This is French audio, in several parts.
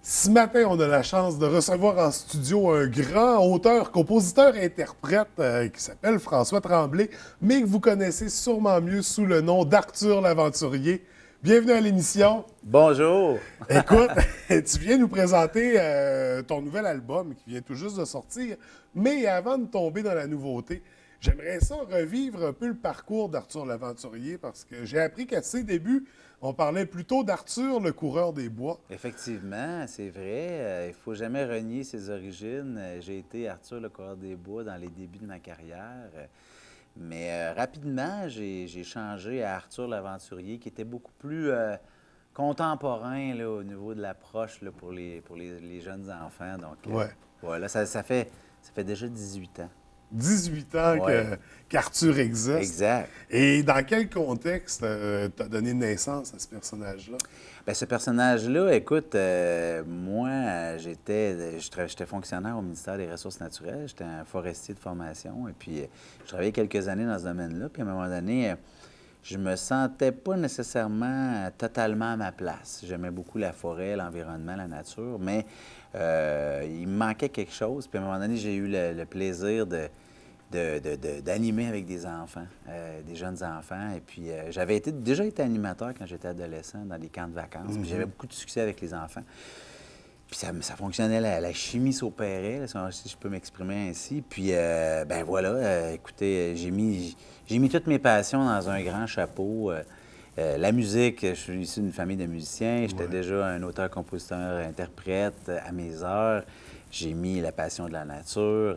Ce matin, on a la chance de recevoir en studio un grand auteur, compositeur, interprète qui s'appelle François Tremblay, mais que vous connaissez sûrement mieux sous le nom d'Arthur l'Aventurier. Bienvenue à l'émission. Bonjour! Écoute, tu viens nous présenter ton nouvel album qui vient tout juste de sortir, mais avant de tomber dans la nouveauté, j'aimerais ça revivre un peu le parcours d'Arthur l'Aventurier parce que j'ai appris qu'à ses débuts, on parlait plutôt d'Arthur le coureur des bois. Effectivement, c'est vrai. Il ne faut jamais renier ses origines. J'ai été Arthur le coureur des bois dans les débuts de ma carrière. Mais rapidement, j'ai changé à Arthur l'Aventurier, qui était beaucoup plus contemporain là, au niveau de l'approche là, pour les jeunes enfants. Donc, Ouais. voilà, ça fait déjà 18 ans. 18 ans Ouais. qu'Arthur existe. Exact. Et dans quel contexte tu as donné naissance à ce personnage-là? Bien, ce personnage-là, écoute, moi, j'étais fonctionnaire au ministère des Ressources naturelles. J'étais un forestier de formation. Et puis, je travaillais quelques années dans ce domaine-là. Puis, à un moment donné, je me sentais pas nécessairement totalement à ma place. J'aimais beaucoup la forêt, l'environnement, la nature, mais il me manquait quelque chose. Puis, à un moment donné, j'ai eu le plaisir d'animer avec des enfants, des jeunes enfants. Et puis, j'avais déjà été animateur quand j'étais adolescent dans des camps de vacances. Puis j'avais beaucoup de succès avec les enfants. Puis ça fonctionnait, la chimie s'opérait, là, si je peux m'exprimer ainsi. Puis, ben voilà, écoutez, j'ai mis toutes mes passions dans un grand chapeau. La musique, je suis issu d'une famille de musiciens. J'étais déjà un auteur, compositeur, interprète à mes heures. J'ai mis la passion de la nature,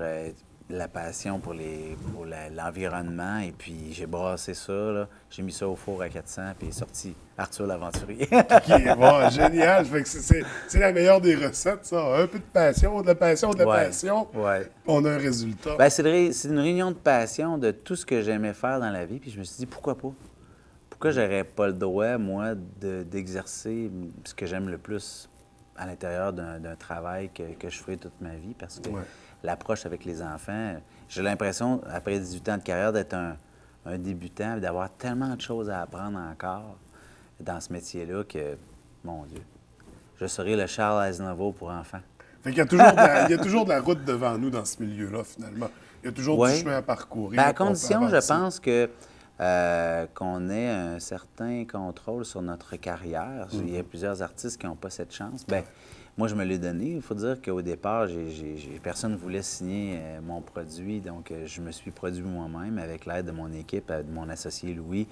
la passion pour l'environnement, et puis j'ai brassé ça, là. J'ai mis ça au four à 400, puis est sorti Arthur l'Aventurier. OK, bon, génial. Fait que c'est la meilleure des recettes, ça. Un peu de passion, de la passion, de la Ouais, passion. ouais. Puis on a un résultat. Bien, c'est une réunion de passion de tout ce que j'aimais faire dans la vie, puis je me suis dit, pourquoi pas? Pourquoi j'aurais pas le droit, moi, d'exercer ce que j'aime le plus à l'intérieur d'un travail que je ferai toute ma vie? Parce que Ouais. l'approche avec les enfants, j'ai l'impression, après 18 ans de carrière, d'être un débutant et d'avoir tellement de choses à apprendre encore dans ce métier-là que, mon Dieu, je serai le Charles Aznavour pour enfants. Fait qu'il y a il y a toujours de la route devant nous dans ce milieu-là, finalement. Il y a toujours du Oui. chemin à parcourir. Bien, à là, qu'on peut condition, je avancer. pense qu'on ait un certain contrôle sur notre carrière. Il y a plusieurs artistes qui n'ont pas cette chance. Bien, moi, je me l'ai donné. Il faut dire qu'au départ, personne ne voulait signer mon produit, donc je me suis produit moi-même avec l'aide de mon équipe, de mon associé Louis.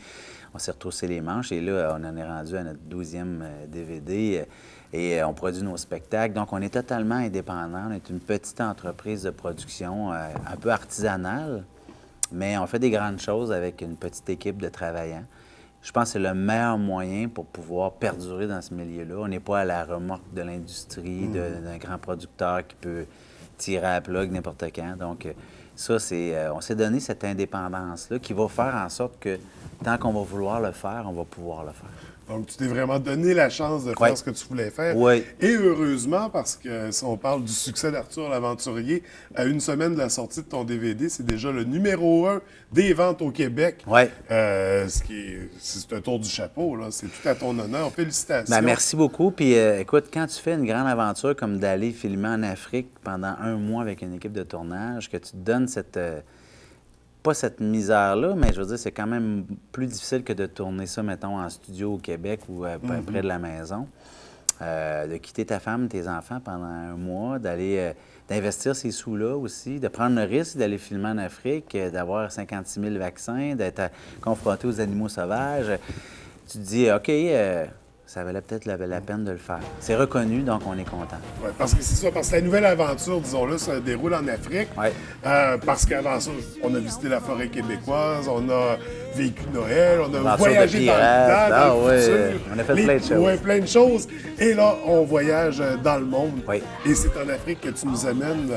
On s'est retroussé les manches et là, on en est rendu à notre 12e DVD. Et on produit nos spectacles. Donc, on est totalement indépendant. On est une petite entreprise de production un peu artisanale, mais on fait des grandes choses avec une petite équipe de travaillants. Je pense que c'est le meilleur moyen pour pouvoir perdurer dans ce milieu-là. On n'est pas à la remorque de l'industrie, d'un grand producteur qui peut tirer à la plug n'importe quand. Donc, ça, on s'est donné cette indépendance-là qui va faire en sorte que tant qu'on va vouloir le faire, on va pouvoir le faire. Donc, tu t'es vraiment donné la chance de faire Ouais. ce que tu voulais faire. Oui. Et heureusement, parce que si on parle du succès d'Arthur l'Aventurier, à une semaine de la sortie de ton DVD, c'est déjà le numéro 1 des ventes au Québec. Ouais. C'est un tour du chapeau, là. C'est tout à ton honneur. Félicitations. Bien, merci beaucoup. Puis, écoute, quand tu fais une grande aventure comme d'aller filmer en Afrique pendant un mois avec une équipe de tournage, que tu te donnes pas cette misère-là, mais je veux dire, c'est quand même plus difficile que de tourner ça, mettons, en studio au Québec ou près de la maison. De quitter ta femme, tes enfants pendant un mois, d'investir ces sous-là aussi, de prendre le risque d'aller filmer en Afrique, d'avoir 56 000 vaccins, d'être confronté aux animaux sauvages. Tu te dis, OK, ça valait peut-être la peine de le faire. C'est reconnu, donc on est content. Ouais, parce que c'est ça, parce que la nouvelle aventure, disons-le, ça déroule en Afrique. Ouais. Parce qu'avant ça, on a visité la forêt québécoise, on a vécu Noël, on a Aventure voyagé de dans le pirate, temps, dans le ouais, futur. on a fait plein de choses. Oui, plein de choses. Et là, on voyage dans le monde. Oui. Et c'est en Afrique que tu nous amènes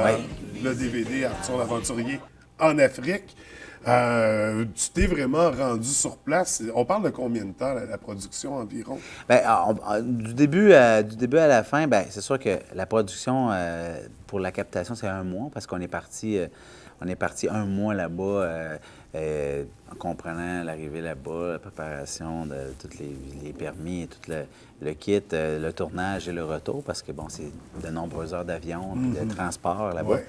le DVD Arthur l'Aventurier en Afrique. Tu t'es vraiment rendu sur place. On parle de combien de temps, la production environ? Bien, du début à la fin, bien, c'est sûr que la production pour la captation, c'est un mois parce qu'on est parti. On est parti un mois là-bas, en comprenant l'arrivée là-bas, la préparation de tous les permis et tout le kit, le tournage et le retour, parce que, bon, c'est de nombreuses heures d'avion, puis de transport là-bas. Ouais.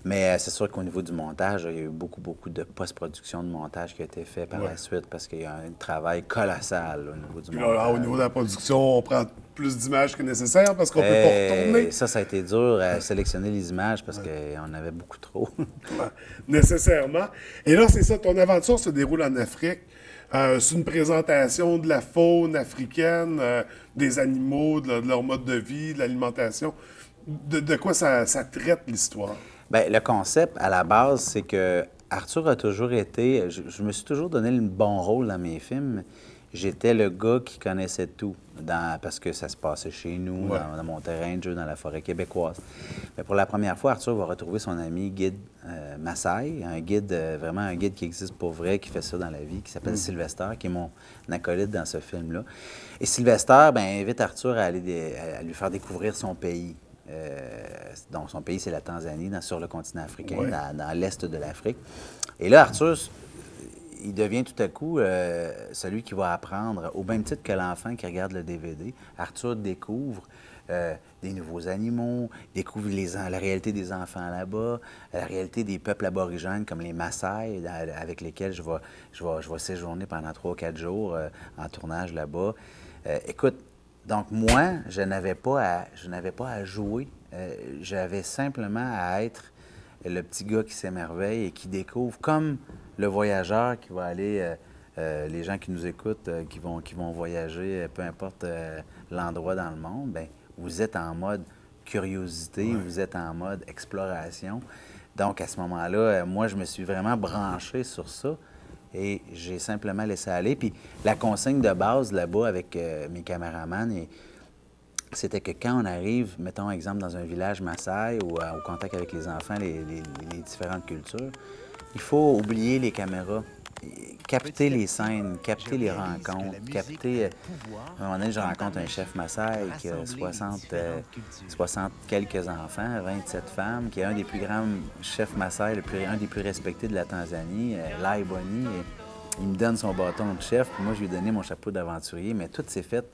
Mais c'est sûr qu'au niveau du montage, il y a eu beaucoup, beaucoup de post-production de montage qui a été fait par la suite parce qu'il y a un travail colossal là, au niveau du Puis montage. là, au niveau de la production, on prend plus d'images que nécessaire parce qu'on peut pas retourner. Ça a été dur à sélectionner les images parce qu'on avait beaucoup trop. Nécessairement. Et là, c'est ça, ton aventure se déroule en Afrique. C'est une présentation de la faune africaine, des animaux, de leur mode de vie, de l'alimentation. De quoi ça traite l'histoire? Bien, le concept, à la base, c'est que Arthur a toujours été... Je me suis toujours donné le bon rôle dans mes films. J'étais le gars qui connaissait tout, parce que ça se passait chez nous, dans mon terrain de jeu, dans la forêt québécoise. Mais pour la première fois, Arthur va retrouver son ami guide Maasai, un guide, vraiment un guide qui existe pour vrai, qui fait ça dans la vie, qui s'appelle Sylvester, qui est mon acolyte dans ce film-là. Et Sylvester, bien, invite Arthur à lui faire découvrir son pays. Donc, son pays, c'est la Tanzanie, sur le continent africain, dans l'est de l'Afrique. Et là, Arthur, il devient tout à coup celui qui va apprendre, au même titre que l'enfant qui regarde le DVD. Arthur découvre des nouveaux animaux, découvre la réalité des enfants là-bas, la réalité des peuples aborigènes comme les Maasai, avec lesquels je vais séjourner pendant 3 ou 4 jours en tournage là-bas. Écoute, donc moi, je n'avais pas à jouer, j'avais simplement à être le petit gars qui s'émerveille et qui découvre, comme le voyageur qui va aller, les gens qui nous écoutent, qui vont voyager, peu importe l'endroit dans le monde, bien, vous êtes en mode curiosité, vous êtes en mode exploration. Donc, à ce moment-là, moi, je me suis vraiment branché sur ça et j'ai simplement laissé aller. Puis la consigne de base là-bas avec mes caméramans, c'était que quand on arrive, mettons exemple dans un village Maasai ou au contact avec les enfants, les différentes cultures, il faut oublier les caméras, capter les scènes, capter les rencontres, capter... À un moment donné, je rencontre un chef Maasai qui a 60 quelques enfants, 27 femmes, qui est un des plus grands chefs Maasai, un des plus respectés de la Tanzanie, Lai Boni. Il me donne son bâton de chef, puis moi, je lui ai donné mon chapeau d'aventurier, mais tout s'est fait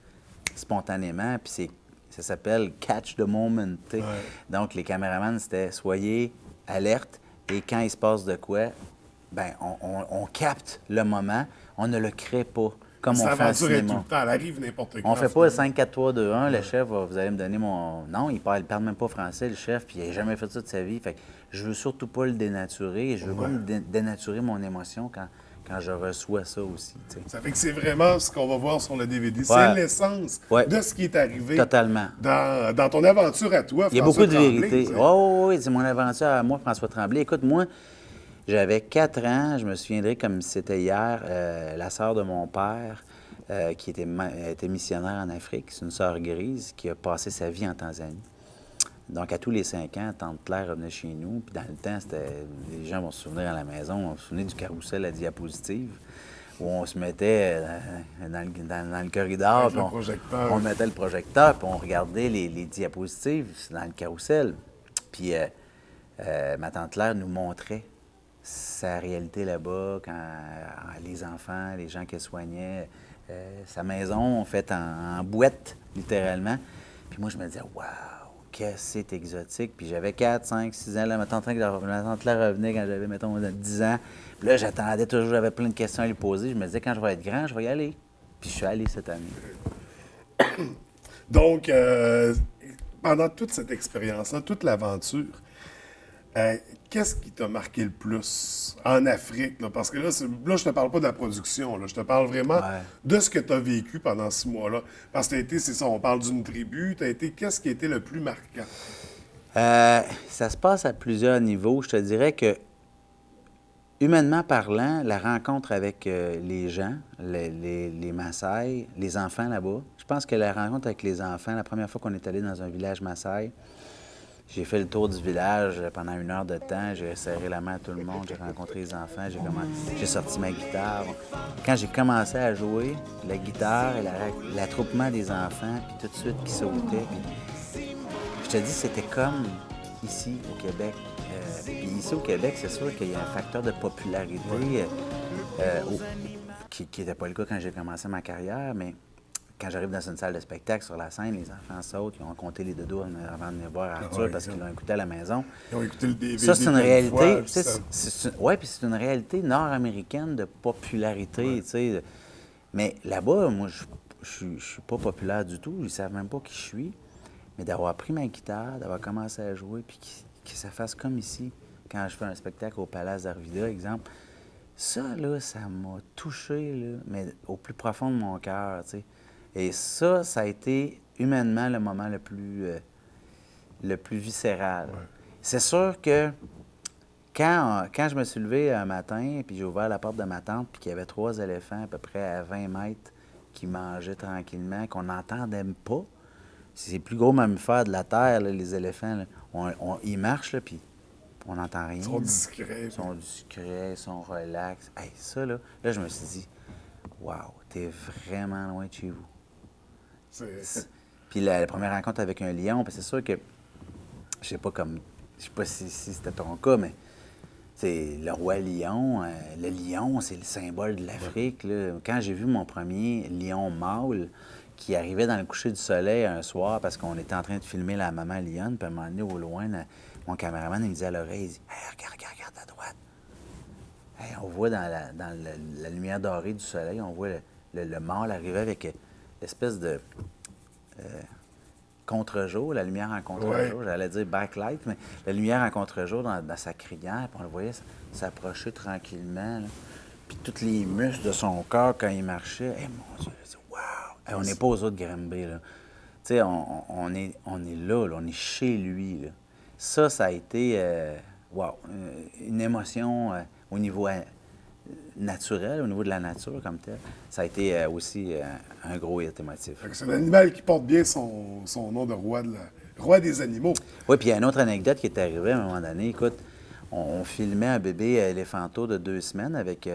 spontanément, puis ça s'appelle « catch the moment ». Donc, les caméramans, c'était « soyez alerte ». Et quand il se passe de quoi, ben on capte le moment, on ne le crée pas, comme on fait en cinéma. Tout le temps, elle arrive n'importe quoi. On fait pas le 5, 4, 3, 2, 1, le chef, vous allez me donner mon... Non, il parle même pas français, le chef, puis il n'a jamais fait ça de sa vie. Fait que je veux surtout pas le dénaturer, je veux pas dénaturer mon émotion quand je reçois ça aussi. T'sais. Ça fait que c'est vraiment ce qu'on va voir sur le DVD. C'est l'essence de ce qui est arrivé dans ton aventure à toi, François Tremblay. Il y a beaucoup de vérité. Oui, c'est mon aventure à moi, François Tremblay. Écoute, moi, j'avais 4 ans, je me souviendrai comme si c'était hier, la sœur de mon père, qui était missionnaire en Afrique, c'est une sœur grise qui a passé sa vie en Tanzanie. Donc, à tous les 5 ans, Tante Claire revenait chez nous. Puis dans le temps, les gens vont se souvenir à la maison, on se souvenait du carrousel à diapositive, où on se mettait dans le corridor, puis on mettait le projecteur, puis on regardait les diapositives dans le carrousel. Puis ma Tante Claire nous montrait sa réalité là-bas, quand les enfants, les gens qu'elle soignait, sa maison faite en boîte, littéralement. Puis moi, je me disais, waouh! Que c'est exotique. Puis j'avais 4, 5, 6 ans. Là, ma tante Claire revenait quand j'avais, mettons, 10 ans. Puis là, j'attendais toujours, j'avais plein de questions à lui poser. Je me disais, quand je vais être grand, je vais y aller. Puis je suis allé cette année. Donc, pendant toute cette expérience-là, toute l'aventure, qu'est-ce qui t'a marqué le plus en Afrique? Là? Parce que là, je te parle pas de la production, là. Je te parle vraiment de ce que tu as vécu pendant 6 mois-là. Parce que tu as été, c'est ça, on parle d'une tribu, qu'est-ce qui a été le plus marquant? Ça se passe à plusieurs niveaux. Je te dirais que, humainement parlant, la rencontre avec les gens, les Maasai, les enfants là-bas, je pense que la rencontre avec les enfants, la première fois qu'on est allé dans un village Maasai, j'ai fait le tour du village pendant 1 heure de temps. J'ai serré la main à tout le monde. J'ai rencontré les enfants. J'ai sorti ma guitare. Quand j'ai commencé à jouer, la guitare et l'attroupement des enfants, puis tout de suite qui sautaient. Puis, je te dis, c'était comme ici, au Québec. Puis ici, au Québec, c'est sûr qu'il y a un facteur de popularité qui n'était pas le cas quand j'ai commencé ma carrière, mais quand j'arrive dans une salle de spectacle sur la scène, les enfants sautent, ils ont compté les dodos avant de venir voir Arthur parce qu'ils l'ont écouté à la maison. Ils ont écouté le DVD. Ça, c'est une réalité. Oui, puis c'est une réalité nord-américaine de popularité. Ouais. Mais là-bas, moi, je suis pas populaire du tout. Ils savent même pas qui je suis. Mais d'avoir pris ma guitare, d'avoir commencé à jouer, puis que ça fasse comme ici, quand je fais un spectacle au Palace d'Arvida, exemple, ça, là, ça m'a touché, là, mais au plus profond de mon cœur, tu sais. Et ça a été humainement le moment le plus viscéral. Ouais. C'est sûr que quand je me suis levé un matin, puis j'ai ouvert la porte de ma tente, puis qu'il y avait 3 éléphants à peu près à 20 mètres qui mangeaient tranquillement, qu'on n'entendait pas. C'est les plus gros mammifères de la Terre, là, les éléphants. Là. Ils marchent, là, puis on n'entend rien. Ils sont discrets. Ils sont relax. Hey, ça, là, je me suis dit, wow, t'es vraiment loin de chez vous. Puis la première rencontre avec un lion, c'est sûr que, je sais pas si c'était ton cas, mais c'est le roi lion. Le lion, c'est le symbole de l'Afrique. Là. Quand j'ai vu mon premier lion mâle qui arrivait dans le coucher du soleil un soir parce qu'on était en train de filmer la maman lionne, puis à un moment donné, au loin, mon caméraman, il me dit à l'oreille, il dit « Hey, regarde à droite. » Hey, on voit dans la lumière dorée du soleil, on voit le mâle arriver avec l'espèce de contre-jour, la lumière en contre-jour, ouais. J'allais dire backlight, mais la lumière en contre-jour dans sa crinière, puis on le voyait s'approcher tranquillement, là. Puis tous les muscles de son corps quand il marchait, hey, mon Dieu, wow! Hey, on n'est pas aux autres Granby, là. Tu sais, on est là, on est chez lui, là. Ça a été, une émotion au niveau naturel, au niveau de la nature comme tel. Ça a été aussi un gros hit émotif. C'est un animal qui porte bien son nom de roi des animaux. Oui, puis il y a une autre anecdote qui est arrivée à un moment donné. Écoute, on filmait un bébé éléphanto de 2 semaines avec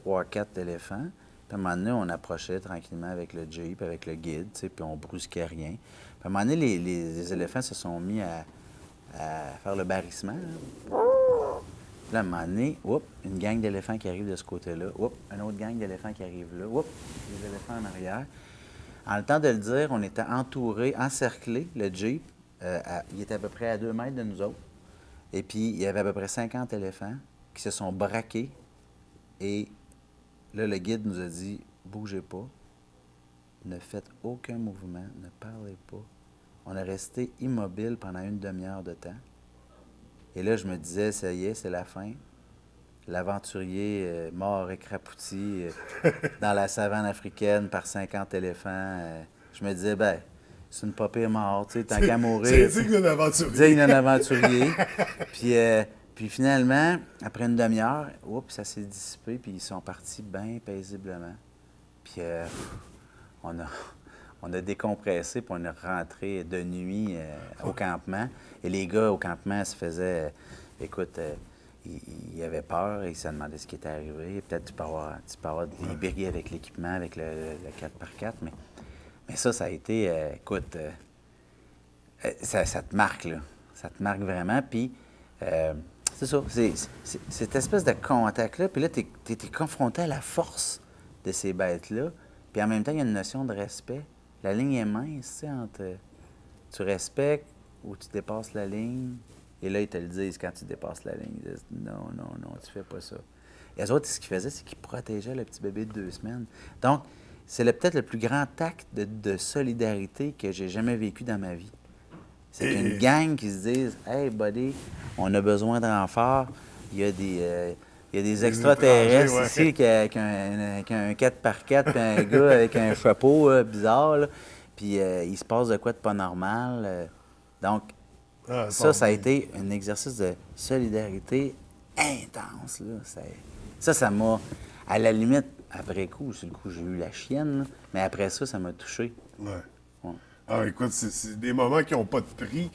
3-4 éléphants. Puis à un moment donné, on approchait tranquillement avec le Jeep, avec le guide, tu sais, puis on brusquait rien. Puis à un moment donné, les éléphants se sont mis à faire le barrissement. Là. Puis là, à un moment donné, une gang d'éléphants qui arrive de ce côté-là. Une autre gang d'éléphants qui arrive là. Les éléphants en arrière. En le temps de le dire, on était entourés, encerclés, le Jeep. Il était à peu près à 2 mètres de nous autres. Et puis, il y avait à peu près 50 éléphants qui se sont braqués. Et là, le guide nous a dit, « Bougez pas, ne faites aucun mouvement, ne parlez pas. » On est resté immobile pendant une demi-heure de temps. Et là, je me disais, ça y est, c'est la fin. L'aventurier mort écrapouti dans la savane africaine par 50 éléphants. Je me disais, c'est une pas pire mort, tu sais, tant qu'à mourir. C'est digne d'un aventurier. Digne d'un aventurier. Puis finalement, après une demi-heure, ça s'est dissipé, puis ils sont partis bien paisiblement. Puis on a décompressé, puis on est rentré de nuit au campement. Et les gars au campement se faisaient, écoute, ils avaient peur, ils se demandaient ce qui était arrivé. Peut-être tu peux avoir des bris avec l'équipement, avec le 4x4, mais ça a été, écoute, ça te marque, là. Ça te marque vraiment, puis c'est ça, c'est cette espèce de contact-là, puis là, tu es confronté à la force de ces bêtes-là, puis en même temps, il y a une notion de respect. La ligne est mince, tu sais, entre tu respectes ou tu dépasses la ligne. Et là, ils te le disent quand tu dépasses la ligne. Ils disent non, tu fais pas ça. Et les autres, ce qu'ils faisaient, c'est qu'ils protégeaient le petit bébé de 2 semaines. Donc, c'est peut-être le plus grand acte de solidarité que j'ai jamais vécu dans ma vie. C'est qu'une gang qui se dise hey, buddy, on a besoin de renfort. Il y a des extraterrestres ici avec un 4x4 puis un gars avec un chapeau bizarre, là, puis il se passe de quoi de pas normal. Donc, ça a été un exercice de solidarité intense. Là. Ça m'a, à la limite, après coup, sur le coup, j'ai eu la chienne, là, mais après ça m'a touché. Ouais. Ah, écoute, c'est des moments qui n'ont pas de prix,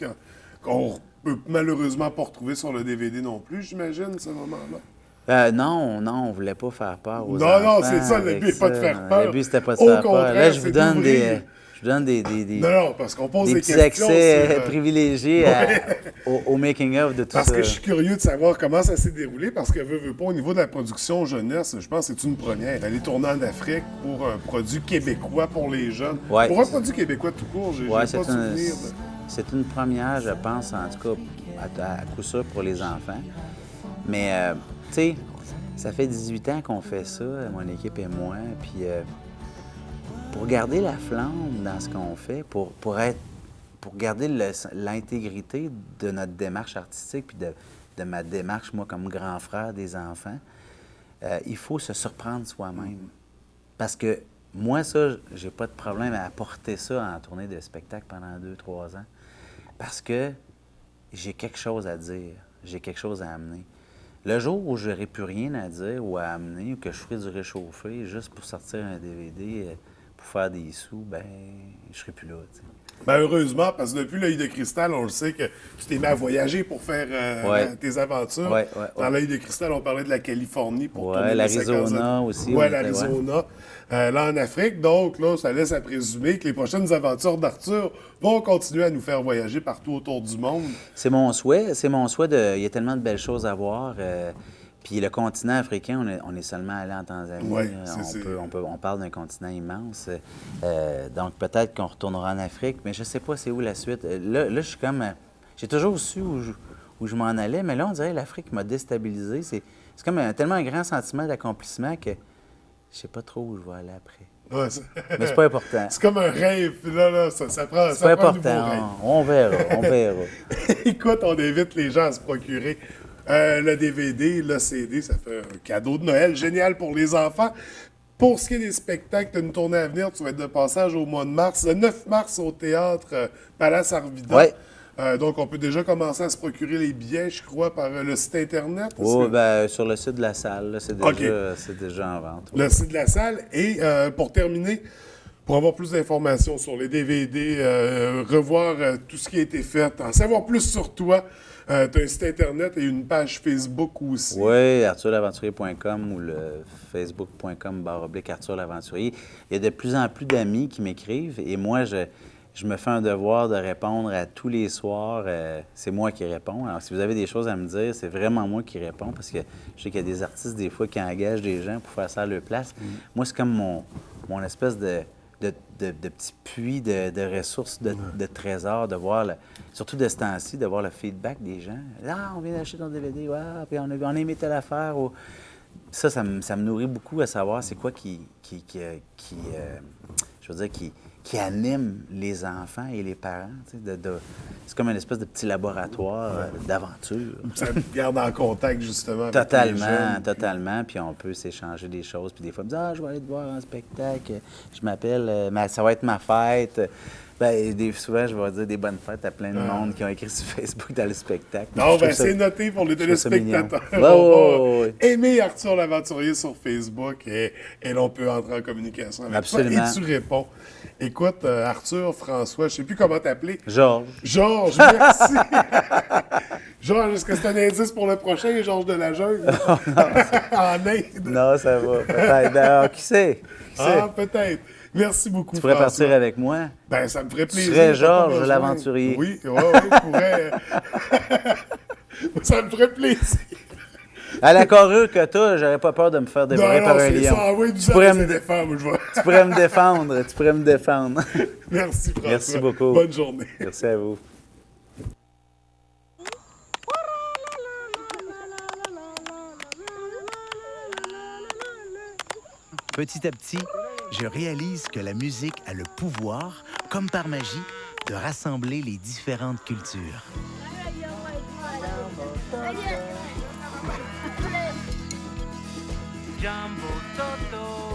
qu'on peut malheureusement pas retrouver sur le DVD non plus, j'imagine, ce moment-là. Non, on voulait pas faire peur aux enfants. Non, c'est ça, le but n'est pas de faire peur. Le but, c'était pas de faire peur. Là, je Je donne des Non, parce qu'on pose des petits questions. accès privilégiés au making-of de tout Parce ça. que je suis curieux de savoir comment ça s'est déroulé, parce que veux pas, au niveau de la production jeunesse, je pense que c'est une première. Aller tourner en Afrique pour un produit québécois pour les jeunes. Ouais. Pour un produit québécois tout court, j'ai pas souvenir. C'est une première, je pense, en tout cas, à coup sûr pour les enfants. Mais, tu sais, ça fait 18 ans qu'on fait ça, mon équipe et moi, puis pour garder la flamme dans ce qu'on fait, pour garder l'intégrité de notre démarche artistique, puis de ma démarche, moi, comme grand frère des enfants, il faut se surprendre soi-même. Parce que moi, ça, j'ai pas de problème à apporter ça en tournée de spectacle pendant 2-3 ans. Parce que j'ai quelque chose à dire, j'ai quelque chose à amener. Le jour où j'aurai plus rien à dire ou à amener, ou que je ferai du réchauffé juste pour sortir un DVD pour faire des sous, ben je serai plus là, tu sais. Ben heureusement, parce que depuis l'œil de cristal, on le sait que tu t'es mis à voyager pour faire tes aventures. Ouais. Dans l'œil de cristal, on parlait de la Californie pour tourner l'Arizona aussi. Oui, l'Arizona. Là, en Afrique, donc, là, ça laisse à présumer que les prochaines aventures d'Arthur vont continuer à nous faire voyager partout autour du monde. C'est mon souhait. Il y a tellement de belles choses à voir. Puis le continent africain, on est seulement allé en Tanzanie. Ouais, on parle d'un continent immense. Donc peut-être qu'on retournera en Afrique, mais je ne sais pas c'est où la suite. Là je suis comme... j'ai toujours su où je m'en allais, mais là, on dirait que l'Afrique m'a déstabilisé. C'est comme tellement un grand sentiment d'accomplissement que je ne sais pas trop où je vais aller après. Ouais, mais c'est pas important. C'est comme un rêve. Là, ça prend, c'est pas prend important. un nouveau rêve. On verra. Écoute, on invite les gens à se procurer le DVD, le CD. Ça fait un cadeau de Noël génial pour les enfants. Pour ce qui est des spectacles d'une tournée à venir, tu vas être de passage au mois de mars. Le 9 mars au théâtre Palace Arvida. Ouais. Donc, on peut déjà commencer à se procurer les billets, je crois, par le site Internet. Oui, sur le site de la salle, c'est déjà en vente. Le site de la salle. Et pour terminer, pour avoir plus d'informations sur les DVD, revoir tout ce qui a été fait, en savoir plus sur toi, tu as un site Internet et une page Facebook aussi. Oui, arthurlaventurier.com ou le facebook.com/Arthur Laventurier. Il y a de plus en plus d'amis qui m'écrivent et moi, je me fais un devoir de répondre à tous les soirs. C'est moi qui réponds. Alors, si vous avez des choses à me dire, c'est vraiment moi qui réponds parce que je sais qu'il y a des artistes, des fois, qui engagent des gens pour faire ça à leur place. Moi, c'est comme mon espèce de petit puits de ressources, de trésors, de voir, surtout de ce temps-ci, de voir le feedback des gens. « Ah, on vient d'acheter ton DVD, ouais, puis on a aimé telle affaire. » Ça me nourrit beaucoup à savoir c'est quoi qui anime les enfants et les parents. C'est comme une espèce de petit laboratoire d'aventure. Ça te garde en contact, justement, avec les jeunes. Totalement. Puis on peut s'échanger des choses. Puis des fois, me dire « Ah, je vais aller te voir en spectacle. Je m'appelle, ça va être ma fête. » Souvent, je vais dire des bonnes fêtes à plein de monde qui ont écrit sur Facebook dans le spectacle. Non, c'est noté pour les téléspectateurs. Aimer Arthur Laventurier sur Facebook et l'on peut entrer en communication avec toi et tu réponds. Écoute, Arthur, François, je ne sais plus comment t'appeler. Georges. Georges, merci. Georges, est-ce que c'est un indice pour le prochain, Georges de la Jungle? En Inde? Non, ça va. Peut-être. Qui sait? Peut-être. Merci beaucoup, Tu pourrais François. partir avec moi? Ben, ça me ferait plaisir. Tu serais Georges l'aventurier. Oui, je pourrais. Ça me ferait plaisir. À la carrure que t'as, j'aurais pas peur de me faire dévorer par un lion. Tu pourrais me défendre. Merci, François. Merci beaucoup. Bonne journée. Merci à vous. Petit à petit, je réalise que la musique a le pouvoir, comme par magie, de rassembler les différentes cultures. Jumbo Toto.